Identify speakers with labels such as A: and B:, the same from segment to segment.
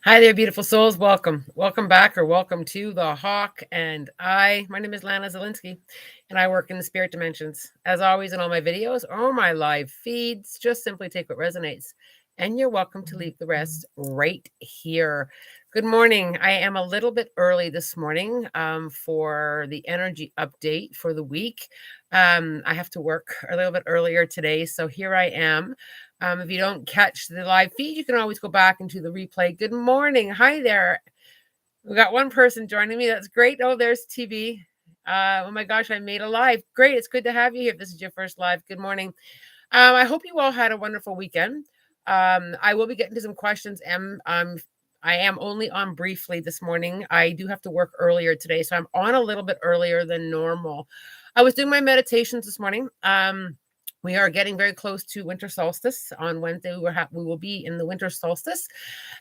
A: Hi there, beautiful souls. Welcome. Welcome back or welcome to The Hawk and I. My name is Lana Zelinsky, and I work in the spirit dimensions. As always, in all my videos or my live feeds, just simply take what resonates. And you're welcome to leave the rest right here. Good morning. I am a little bit early this morning for the energy update for the week. I have to work a little bit earlier today, so here I am. If you don't catch the live feed, you can always go back into the replay. Good morning. Hi there. We got one person joining me. That's great. Oh, there's TV. Oh my gosh, I made a live. Great. It's good to have you here. If this is your first live, good morning. I hope you all had a wonderful weekend. I will be getting to some questions. I am only on briefly this morning. I do have to work earlier today, so I'm on a little bit earlier than normal. I was doing my meditations this morning. We are getting very close to winter solstice. On Wednesday, we will be in the winter solstice.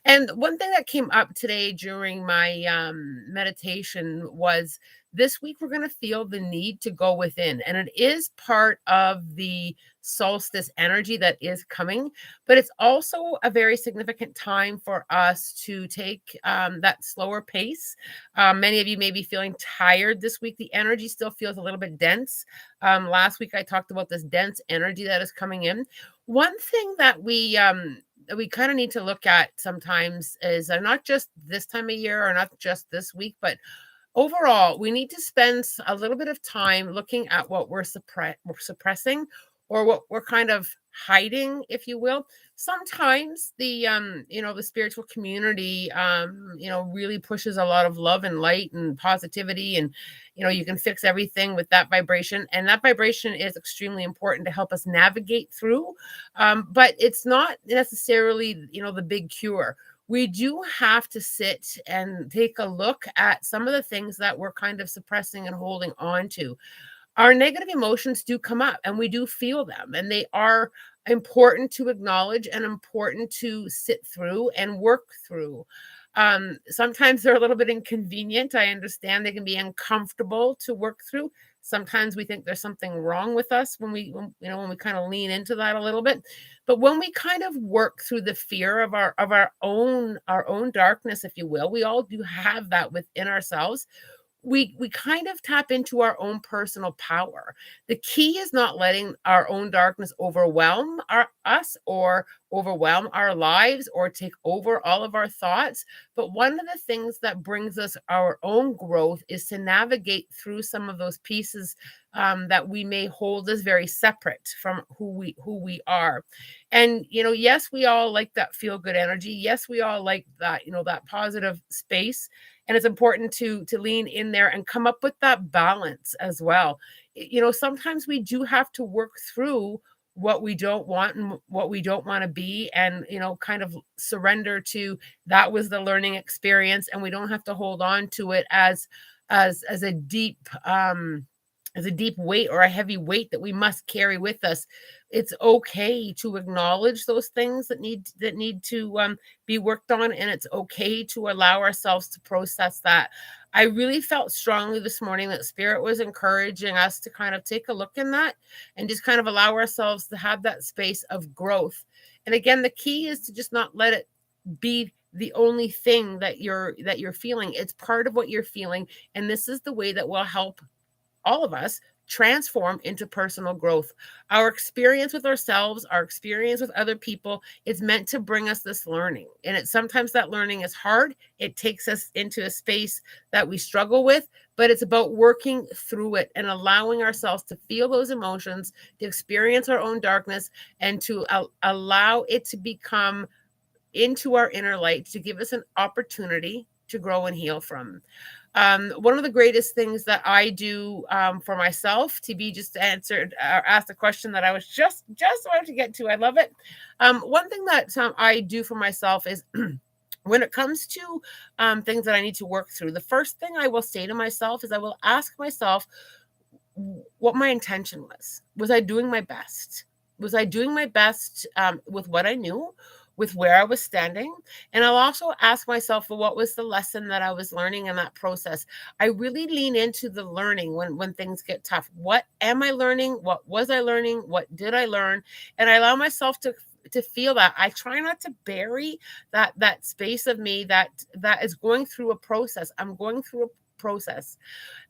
A: And one thing that came up today during my meditation was this week we're going to feel the need to go within. And it is part of the solstice energy that is coming, but it's also a very significant time for us to take that slower pace. Many of you may be feeling tired this week. The energy still feels a little bit dense. Last week I talked about this dense energy that is coming in. One thing that we kind of need to look at sometimes is not just this time of year or not just this week, but overall, we need to spend a little bit of time looking at what we're suppressing or what we're kind of hiding, if you will. Sometimes the spiritual community really pushes a lot of love and light and positivity, and you can fix everything with that vibration, and that vibration is extremely important to help us navigate through, but it's not necessarily the big cure. We do have to sit and take a look at some of the things that we're kind of suppressing and holding on to. Our negative emotions do come up and we do feel them, and they are important to acknowledge and important to sit through and work through. Sometimes they're a little bit inconvenient. I understand they can be uncomfortable to work through. Sometimes we think there's something wrong with us when we kind of lean into that a little bit. But when we kind of work through the fear of our own darkness, if you will, we all do have that within ourselves. We kind of tap into our own personal power. The key is not letting our own darkness overwhelm us or overwhelm our lives or take over all of our thoughts. But one of the things that brings us our own growth is to navigate through some of those pieces that we may hold as very separate from who we are. And yes, we all like that feel good energy. Yes, we all like that that positive space, and it's important to lean in there and come up with that balance as well. Sometimes we do have to work through what we don't want and what we don't want to be, and kind of surrender to that was the learning experience, and we don't have to hold on to it as a deep weight or a heavy weight that we must carry with us. It's okay to acknowledge those things that need to be worked on, and it's okay to allow ourselves to process that. I really felt strongly this morning that spirit was encouraging us to kind of take a look in that and just kind of allow ourselves to have that space of growth. And again, the key is to just not let it be the only thing that you're feeling. It's part of what you're feeling, and this is the way that will help all of us transform into personal growth. Our experience with ourselves, our experience with other people, it's meant to bring us this learning. And sometimes that learning is hard. It takes us into a space that we struggle with, but it's about working through it and allowing ourselves to feel those emotions, to experience our own darkness, and to allow it to become into our inner light, to give us an opportunity to grow and heal from. One of the greatest things that I do for myself, TB just answered asked a question that I was just wanted to get to. I love it. One thing that I do for myself is when it comes to things that I need to work through, the first thing I will say to myself is I will ask myself what my intention was. Was I doing my best? Was I doing my best with what I knew, with where I was standing? And I'll also ask myself, well, what was the lesson that I was learning in that process? I really lean into the learning when things get tough. What am I learning? What was I learning? What did I learn? And I allow myself to feel that. I try not to bury that space of me that is going through a process. I'm going through a process.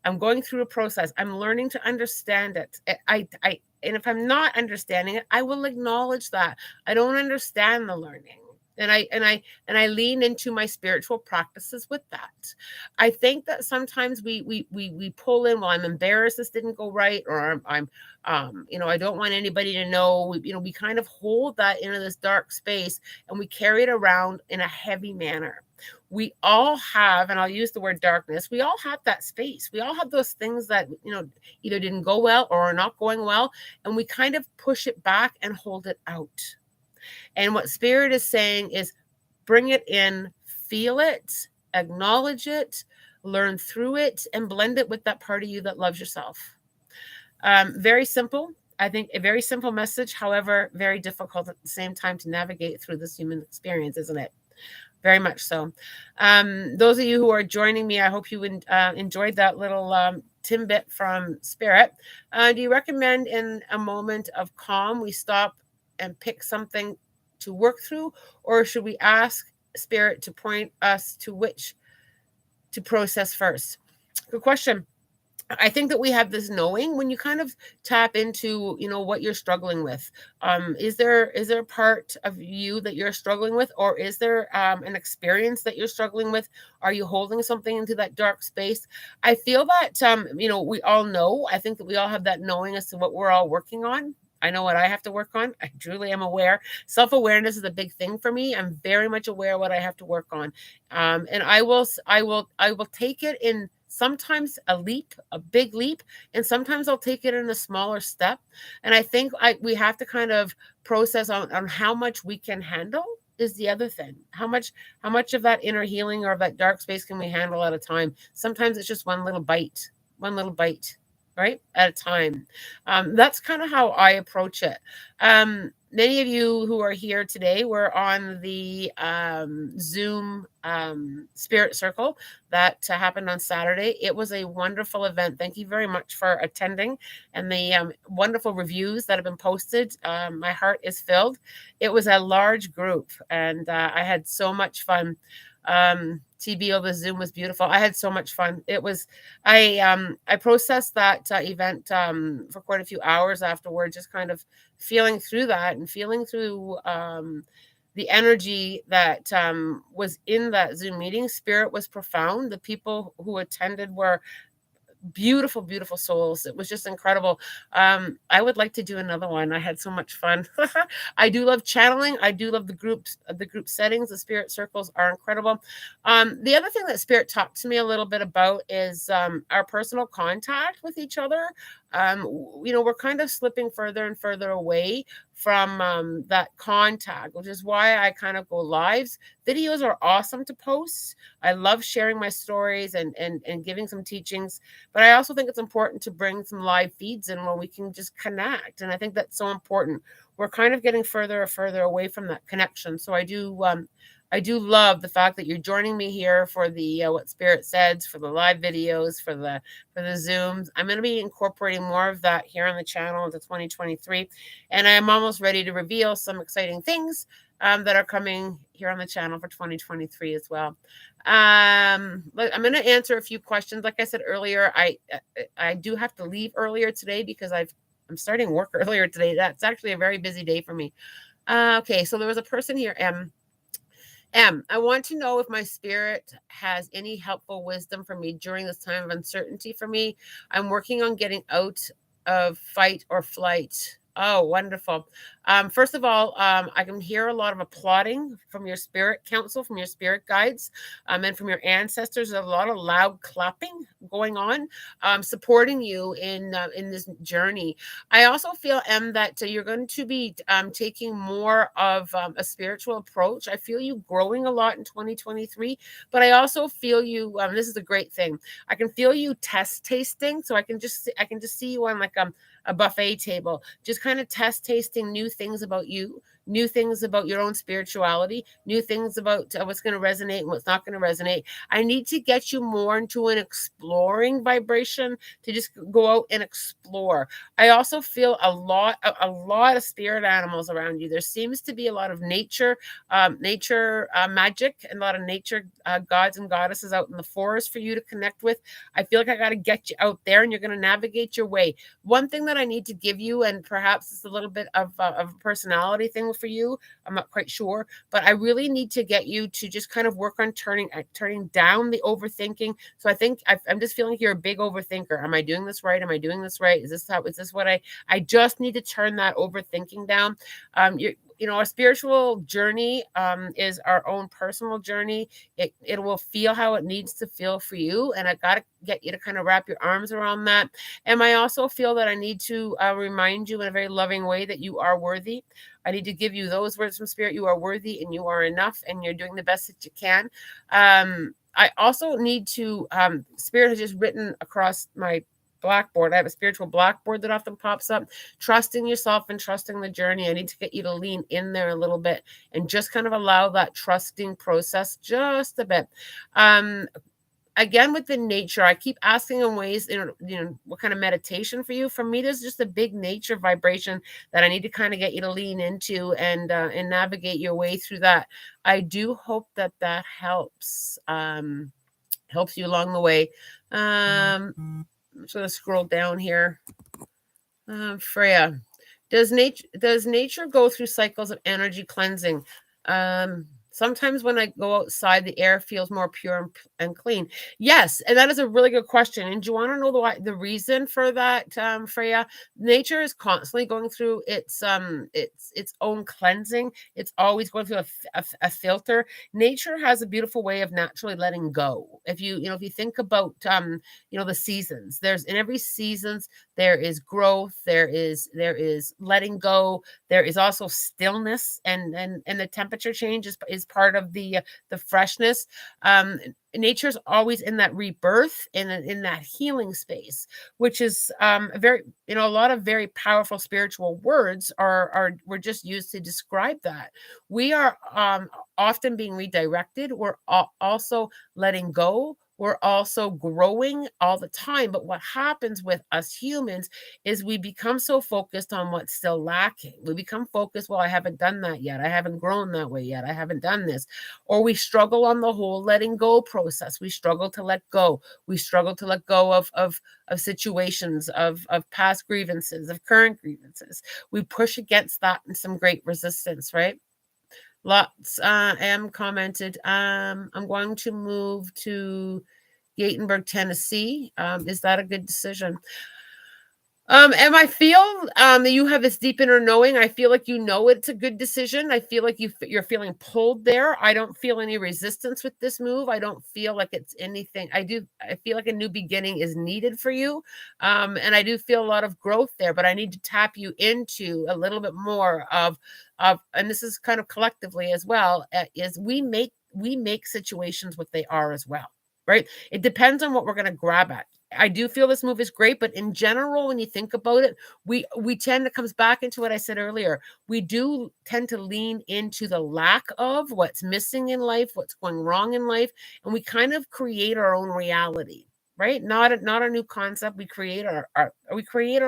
A: I'm going through a process. I'm learning to understand it. And if I'm not understanding it, I will acknowledge that I don't understand the learning. And I lean into my spiritual practices with that. I think that sometimes we pull in, well, I'm embarrassed this didn't go right, or I don't want anybody to know. We kind of hold that into this dark space, and we carry it around in a heavy manner. We all have, and I'll use the word darkness, we all have that space. We all have those things that either didn't go well or are not going well, and we kind of push it back and hold it out. And what Spirit is saying is bring it in, feel it, acknowledge it, learn through it, and blend it with that part of you that loves yourself. Very simple. I think a very simple message, however, very difficult at the same time to navigate through this human experience, isn't it? Very much so. Those of you who are joining me, I hope you enjoyed that little tidbit from Spirit. Do you recommend in a moment of calm we stop and pick something to work through, or should we ask Spirit to point us to which to process first? Good question. I think that we have this knowing when you kind of tap into, what you're struggling with. Is there a part of you that you're struggling with, or is there an experience that you're struggling with? Are you holding something into that dark space? I feel that, we all know. I think that we all have that knowing as to what we're all working on. I know what I have to work on. I truly am aware. Self-awareness is a big thing for me. I'm very much aware of what I have to work on. And I will take it in sometimes a big leap, and sometimes I'll take it in a smaller step. And I think we have to kind of process on how much we can handle is the other thing. How much of that inner healing or of that dark space can we handle at a time? Sometimes it's just one little bite, right, at a time. That's kind of how I approach it. Many of you who are here today were on the Zoom Spirit Circle that happened on Saturday. It was a wonderful event. Thank you very much for attending, and the wonderful reviews that have been posted. My heart is filled. It was a large group, and I had so much fun. TBO, the Zoom was beautiful. I had so much fun. It was, I processed that event for quite a few hours afterward, just kind of feeling through that and feeling through the energy that was in that Zoom meeting. Spirit was profound. The people who attended were beautiful, beautiful souls. It was just incredible. I would like to do another one. I had so much fun. I do love channeling. I do love the group settings. The Spirit circles are incredible. The other thing that Spirit talked to me a little bit about is our personal contact with each other. We're kind of slipping further and further away from that contact, which is why I kind of go lives. Videos are awesome to post. I love sharing my stories and giving some teachings, but I also think it's important to bring some live feeds in where we can just connect. And I think that's so important. We're kind of getting further and further away from that connection. So I do love the fact that you're joining me here for the What Spirit Says, for the live videos, for the Zooms. I'm going to be incorporating more of that here on the channel into 2023. And I am almost ready to reveal some exciting things that are coming here on the channel for 2023 as well. I'm going to answer a few questions. Like I said earlier, I do have to leave earlier today because I'm starting work earlier today. That's actually a very busy day for me. Okay, so there was a person here, I want to know if my spirit has any helpful wisdom for me during this time of uncertainty for me. I'm working on getting out of fight or flight. Oh, wonderful. First of all, I can hear a lot of applauding from your spirit council, from your spirit guides, and from your ancestors. There's a lot of loud clapping going on, supporting you in this journey. I also feel, that you're going to be taking more of a spiritual approach. I feel you growing a lot in 2023, but I also feel you. This is a great thing. I can feel you tasting. So I can just see you on like a buffet table, just kind of tasting new things about you, new things about your own spirituality, new things about what's going to resonate and what's not going to resonate. I need to get you more into an exploring vibration, to just go out and explore. I also feel a lot of spirit animals around you. There seems to be a lot of nature magic, and a lot of nature gods and goddesses out in the forest for you to connect with. I feel like I got to get you out there, and you're going to navigate your way. One thing that I need to give you, and perhaps it's a little bit of a personality thing for you, I'm not quite sure, but I really need to get you to just kind of work on turning down the overthinking. So I think I'm just feeling like you're a big overthinker. Am I doing this right? Am I doing this right? Is this what I just need to turn that overthinking down. Our spiritual journey is our own personal journey. It will feel how it needs to feel for you, and I got to get you to kind of wrap your arms around that. And I also feel that I need to remind you in a very loving way that you are worthy. I need to give you those words from spirit. You are worthy, and you are enough, and you're doing the best that you can. I also need to spirit has just written across my blackboard. I have a spiritual blackboard that often pops up. Trusting yourself and trusting the journey. I need to get you to lean in there a little bit and just kind of allow that trusting process just a bit. Again, with the nature, I keep asking in ways, what kind of meditation for you. For me, there's just a big nature vibration that I need to kind of get you to lean into and navigate your way through that. I do hope that helps you along the way. I'm just going to scroll down here. Freya, does nature go through cycles of energy cleansing? Sometimes when I go outside, the air feels more pure and clean. Yes, and that is a really good question. And do you want to know the reason for that, Freya? Nature is constantly going through its own cleansing. It's always going through a filter. Nature has a beautiful way of naturally letting go. If you think about the seasons, there's in every seasons there is growth, there is letting go, there is also stillness, and the temperature change is part of the freshness. Nature's always in that rebirth, in that healing space, which is a lot of very powerful spiritual words were just used to describe that. We are often being redirected. We're also letting go. We're also growing all the time. But what happens with us humans is we become so focused on what's still lacking. We become focused, well, I haven't done that yet. I haven't grown that way yet. I haven't done this. Or we struggle on the whole letting go process. We struggle to let go. We struggle to let go of situations, of past grievances, of current grievances. We push against that in some great resistance, right? Lots am commented. I'm going to move to Gatenburg, Tennessee. Is that a good decision? And I feel that you have this deep inner knowing. I feel like it's a good decision. I feel like you're feeling pulled there. I don't feel any resistance with this move. I don't feel like it's anything. I feel like a new beginning is needed for you. And I do feel a lot of growth there, but I need to tap you into a little bit more of and this is kind of collectively as well, is we make situations what they are as well, right? It depends on what we're going to grab at. I do feel this move is great, but in general, when you think about it, we tend to comes back into what I said earlier. We do tend to lean into the lack of what's missing in life, what's going wrong in life, and we kind of create our own reality, right? Not a new concept. We create our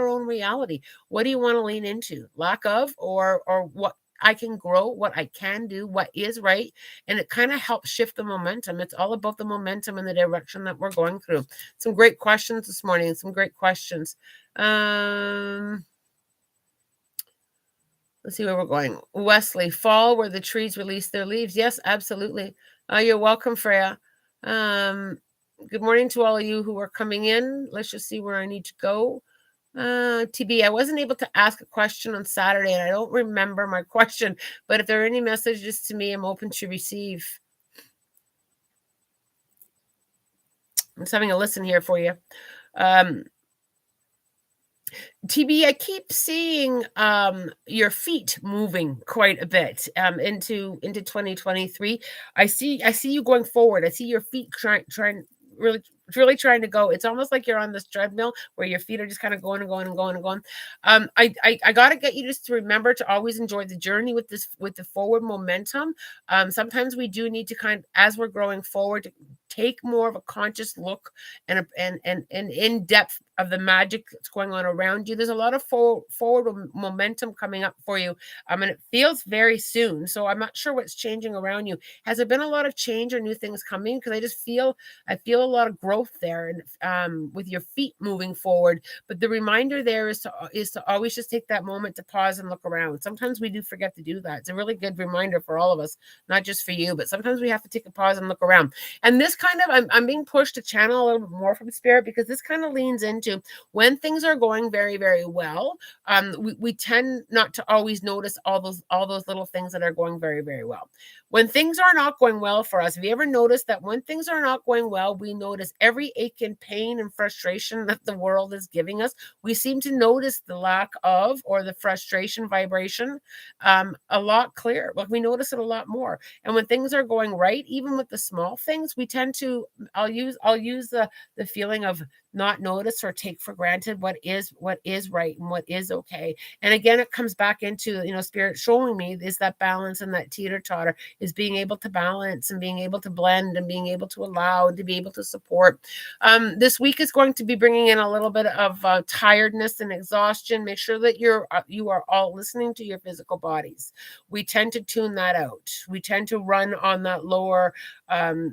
A: own reality. What do you want to lean into? Lack of, or what I can grow, what I can do, what is right. And it kind of helps shift the momentum. It's all about the momentum and the direction that we're going through. Some great questions this morning. Some great questions. Let's see where we're going. Wesley, fall where the trees release their leaves. Yes, absolutely. You're welcome, Freya. Good morning to all of you who are coming in. Let's just see where I need to go. TB, I wasn't able to ask a question on Saturday, and I don't remember my question, but if there are any messages to me, I'm open to receive. I'm just having a listen here for you. TB, I keep seeing your feet moving quite a bit into 2023. I see you going forward. I see your feet trying really trying to go. It's almost like you're on this treadmill where your feet are just kind of going and going and going and going. I got to get you just to remember to always enjoy the journey with the forward momentum. Sometimes we do need to as we're growing forward, to take more of a conscious look and in depth of the magic that's going on around you. There's a lot of forward momentum coming up for you, and it feels very soon. So I'm not sure what's changing around you. Has there been a lot of change or new things coming? Because I feel a lot of growth there, and with your feet moving forward. But the reminder there is to always just take that moment to pause and look around. Sometimes we do forget to do that. It's a really good reminder for all of us, not just for you, but sometimes we have to take a pause and look around. And this kind of, I'm being pushed to channel a little bit more from spirit, because this kind of leans into when things are going very, very well. We tend not to always notice all those little things that are going very, very well. When things are not going well for us, have you ever noticed that when things are not going well, we notice every ache and pain and frustration that the world is giving us? We seem to notice the lack of, or the frustration vibration, a lot clearer. Like, we notice it a lot more. And when things are going right, even with the small things, we tend to, I'll use the feeling of not notice or take for granted what is right and what is okay. And again, it comes back into, spirit showing me is that balance, and that teeter-totter is being able to balance and being able to blend and being able to allow and to be able to support. This week is going to be bringing in a little bit of tiredness and exhaustion. Make sure that you are all listening to your physical bodies. We tend to tune that out. We tend to run on that lower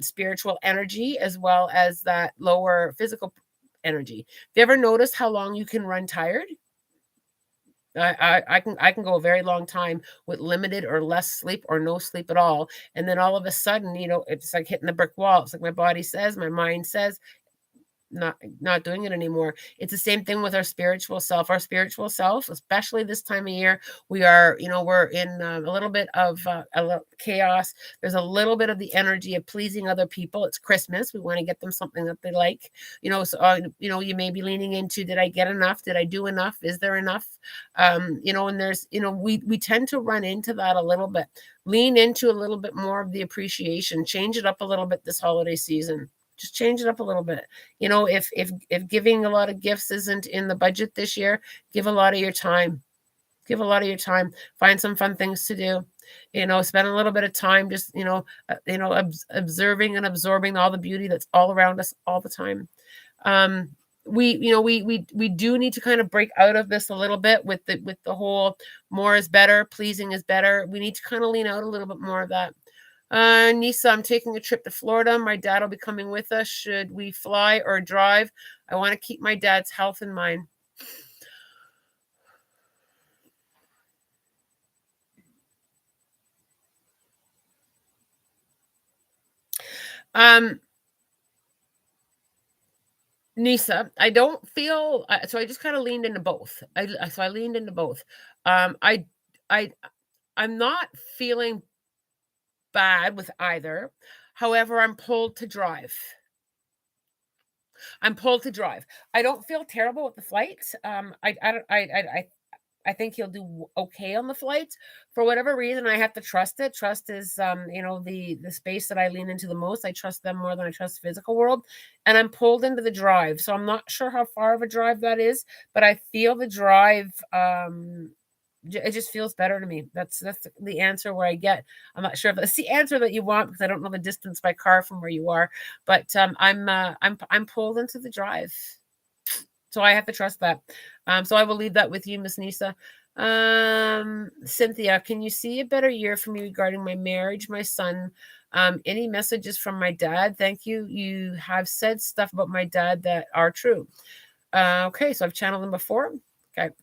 A: spiritual energy, as well as that lower physical energy. Have you ever noticed how long you can run tired? I can go a very long time with limited or less sleep or no sleep at all. And then all of a sudden, it's like hitting the brick wall. It's like my body says, my mind says, not doing it anymore. It's the same thing with our spiritual self. Our spiritual self, especially this time of year, we're in a little bit of a little chaos. There's a little bit of the energy of pleasing other people. It's Christmas. We want to get them something that they like. So you may be leaning into, did I get enough? Did I do enough? Is there enough? And there's, we tend to run into that a little bit. Lean into a little bit more of the appreciation. Change it up a little bit this holiday season. Just change it up a little bit. If giving a lot of gifts isn't in the budget this year, give a lot of your time. Give a lot of your time. Find some fun things to do. Spend a little bit of time just, observing and absorbing all the beauty that's all around us all the time. We do need to kind of break out of this a little bit with the whole more is better, pleasing is better. We need to kind of lean out a little bit more of that. Nisa, I'm taking a trip to Florida. My dad will be coming with us. Should we fly or drive? I want to keep my dad's health in mind. Nisa, I don't feel, so I just kind of leaned into both. I leaned into both. I'm not feeling bad with either. However, I'm pulled to drive. I don't feel terrible with the flight. I think he'll do okay on the flight. For whatever reason, I have to trust it. Trust is, the space that I lean into the most. I trust them more than I trust the physical world. And I'm pulled into the drive. So I'm not sure how far of a drive that is, but I feel the drive, it just feels better to me. That's the answer where I get. I'm not sure if that's the answer that you want, because I don't know the distance by car from where you are. But I'm pulled into the drive, so I have to trust that. So I will leave that with you, Miss Nisa. Cynthia, can you see a better year for me regarding my marriage, my son? Any messages from my dad? Thank you. You have said stuff about my dad that are true. Okay, so I've channeled them before. Okay.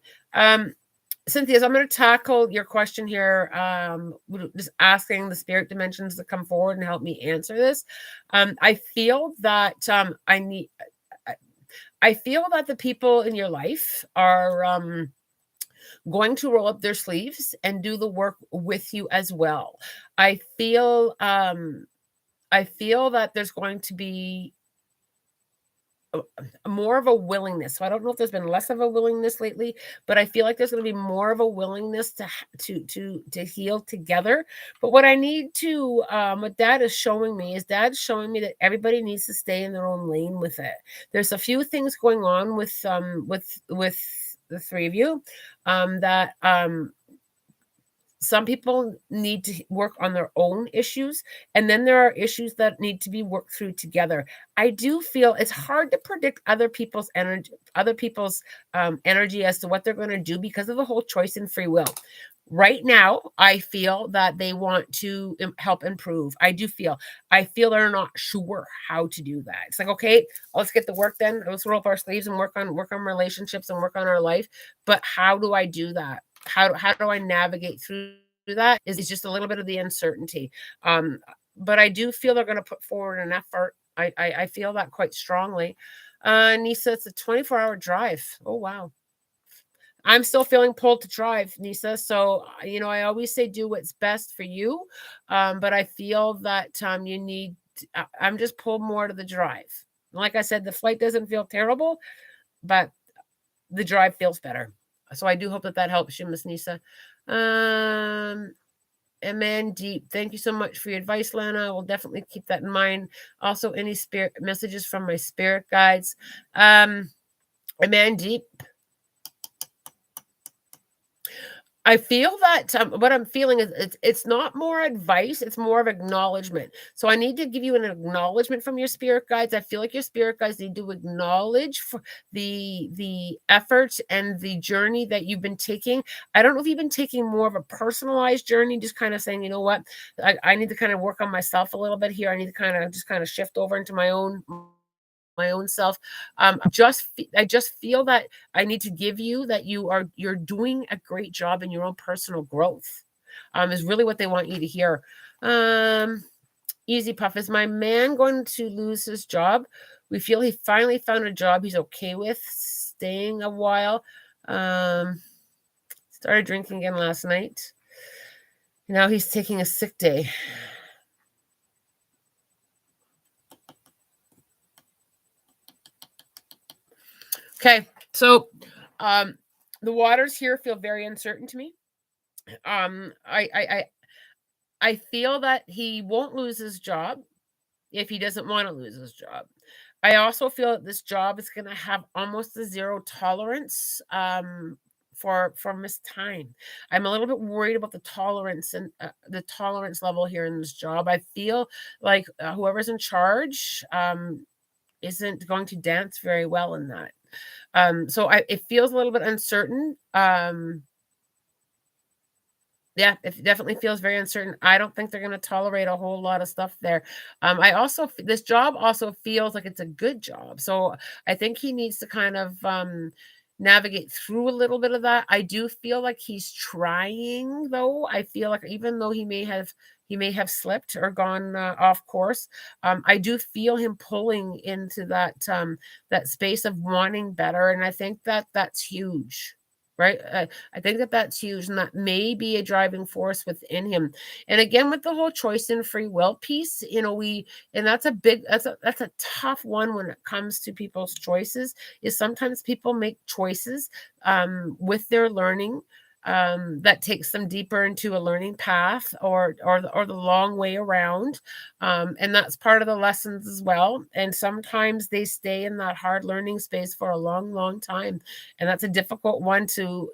A: Cynthia, so I'm going to tackle your question here, just asking the spirit dimensions to come forward and help me answer this. I feel that I feel that the people in your life are going to roll up their sleeves and do the work with you as well. I feel that there's going to be a more of a willingness. So I don't know if there's been less of a willingness lately, but I feel like there's going to be more of a willingness to heal together. But what I need to what dad is showing me is dad's showing me that everybody needs to stay in their own lane with it. There's a few things going on with the three of you that some people need to work on their own issues, and then there are issues that need to be worked through together. I do feel it's hard to predict other people's energy as to what they're going to do because of the whole choice and free will. Right now, I feel that they want to help improve. I feel they're not sure how to do that. It's like, okay, let's get the work done. Let's roll up our sleeves and work on relationships and work on our life. But how do I do that? How do I navigate through that is just a little bit of the uncertainty. But I do feel they're going to put forward an effort. I feel that quite strongly. Nisa, it's a 24-hour drive. Oh, wow. I'm still feeling pulled to drive, Nisa. So, I always say do what's best for you. But I feel that I'm just pulled more to the drive. Like I said, the flight doesn't feel terrible, but the drive feels better. So I do hope that helps you, Miss Nisa. And Deep, thank you so much for your advice, Lana. I will definitely keep that in mind. Also, any spirit messages from my spirit guides. Deep, I feel that what I'm feeling is it's not more advice, it's more of acknowledgement. So I need to give you an acknowledgement from your spirit guides. I feel like your spirit guides need to acknowledge for the effort and the journey that you've been taking. I don't know if you've been taking more of a personalized journey, just kind of saying, you know what, I need to kind of work on myself a little bit here. I need to kind of shift over into my own self. I just feel that I need to give you that you're doing a great job in your own personal growth. Is really what they want you to hear. Easy Puff, is my man going to lose his job? We feel he finally found a job he's okay with staying a while. Started drinking again last night. Now he's taking a sick day. Okay, so the waters here feel very uncertain to me. I feel that he won't lose his job if he doesn't want to lose his job. I also feel that this job is going to have almost a zero tolerance for missed time. I'm a little bit worried about the tolerance and the tolerance level here in this job. I feel like whoever's in charge isn't going to dance very well in that. So it feels a little bit uncertain. Yeah, it definitely feels very uncertain. I don't think they're going to tolerate a whole lot of stuff there. This job also feels like it's a good job. So I think he needs to kind of navigate through a little bit of that. I do feel like he's trying, though. I feel like even though he may have slipped or gone off course, I do feel him pulling into that space of wanting better, and I think that that's huge. Right. I think that that's huge, and that may be a driving force within him. And again, with the whole choice and free will piece, and that's a tough one when it comes to people's choices. Is sometimes people make choices with their learning that takes them deeper into a learning path or the long way around, and that's part of the lessons as well. And sometimes they stay in that hard learning space for a long time, and that's a difficult one to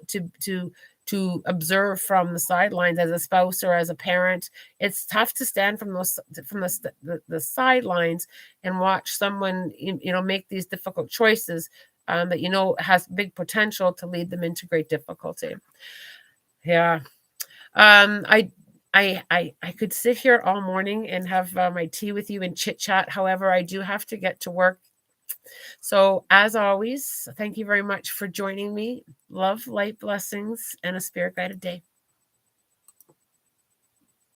A: observe from the sidelines as a spouse or as a parent. It's tough to stand from the sidelines and watch someone make these difficult choices that has big potential to lead them into great difficulty. Yeah. I could sit here all morning and have my tea with you and chit chat. However, I do have to get to work. So as always, thank you very much for joining me. Love, light, blessings, and a spirit guided day.